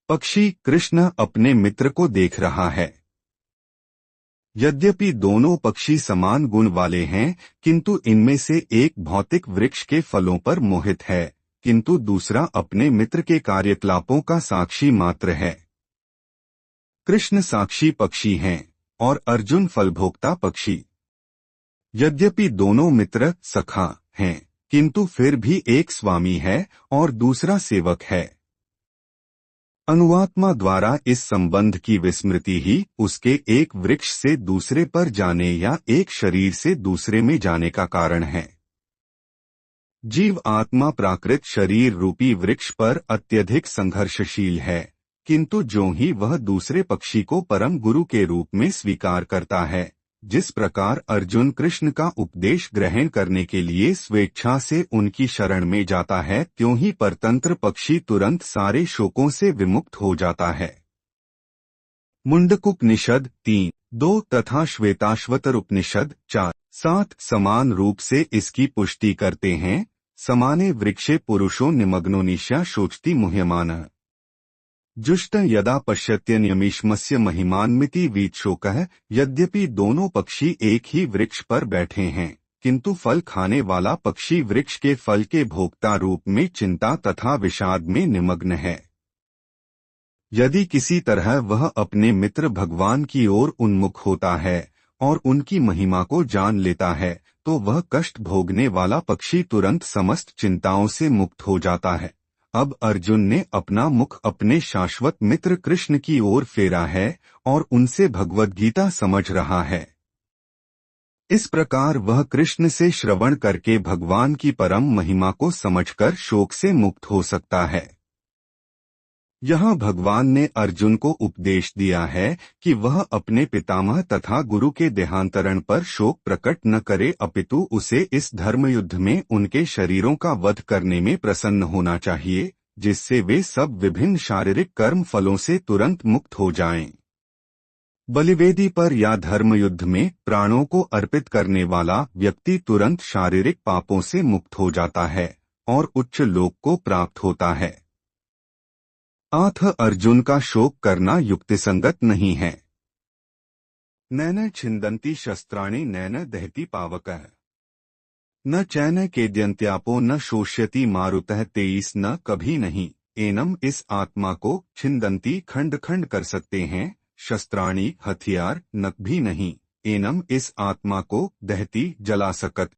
पक्षी कृष्ण अपने मित्र को देख रहा है। यद्यपि दोनों पक्षी समान गुण वाले हैं, किंतु इनमें से एक भौतिक वृक्ष के फलों पर मोहित है, किंतु दूसरा अपने मित्र के कार्यकलापों का साक्षी मात्र है। कृष्ण साक्षी पक्षी हैं और अर्जुन फलभोक्ता पक्षी। यद्यपि दोनों मित्र सखा हैं, किंतु फिर भी एक स्वामी है और दूसरा सेवक है। अनुवात्मा द्वारा इस संबंध की विस्मृति ही उसके एक वृक्ष से दूसरे पर जाने या एक शरीर से दूसरे में जाने का कारण है। जीव आत्मा प्राकृत शरीर रूपी वृक्ष पर अत्यधिक संघर्षशील है, किंतु ज्यों ही वह दूसरे पक्षी को परम गुरु के रूप में स्वीकार करता है, जिस प्रकार अर्जुन कृष्ण का उपदेश ग्रहण करने के लिए स्वेच्छा से उनकी शरण में जाता है, त्यों ही परतंत्र पक्षी तुरंत सारे शोकों से विमुक्त हो जाता है। मुंडकोपनिषद 3:2 तथा श्वेताश्वतर उपनिषद 4:7 समान रूप से इसकी पुष्टि करते हैं। समाने वृक्षे पुरुषो निमग्नो निशा शोचति मुह्यमानः जुष्ट यदा पश्यत्यन्यमीश्मस्य महिमान्मिति वीतशोकः। यद्यपि दोनों पक्षी एक ही वृक्ष पर बैठे हैं, किंतु फल खाने वाला पक्षी वृक्ष के फल के भोक्ता रूप में चिंता तथा विषाद में निमग्न है। यदि किसी तरह वह अपने मित्र भगवान की ओर उन्मुख होता है और उनकी महिमा को जान लेता है, तो वह कष्ट भोगने वाला पक्षी तुरंत समस्त चिंताओं से मुक्त हो जाता है। अब अर्जुन ने अपना मुख अपने शाश्वत मित्र कृष्ण की ओर फेरा है और उनसे भगवद गीता समझ रहा है। इस प्रकार वह कृष्ण से श्रवण करके भगवान की परम महिमा को समझकर शोक से मुक्त हो सकता है। यहाँ भगवान ने अर्जुन को उपदेश दिया है कि वह अपने पितामह तथा गुरु के देहांतरण पर शोक प्रकट न करे, अपितु उसे इस धर्मयुद्ध में उनके शरीरों का वध करने में प्रसन्न होना चाहिए, जिससे वे सब विभिन्न शारीरिक कर्म फलों से तुरंत मुक्त हो जाएं। बलिवेदी पर या धर्मयुद्ध में प्राणों को अर्पित करने वाला व्यक्ति तुरंत शारीरिक पापों से मुक्त हो जाता है और उच्च लोक को प्राप्त होता है। अथ अर्जुन का शोक करना युक्तिसंगत नहीं है। नैन छिन्दन्ति शस्त्राणि नैन दहति पावकः न चैन केद्यन्त्यापो न शोष्यति मारुतः। 23 न कभी नहीं एनम इस आत्मा को छिन्दन्ति खंड खंड कर सकते हैं, शस्त्राणि हथियार न भी नहीं एनम इस आत्मा को दहति जला सकत।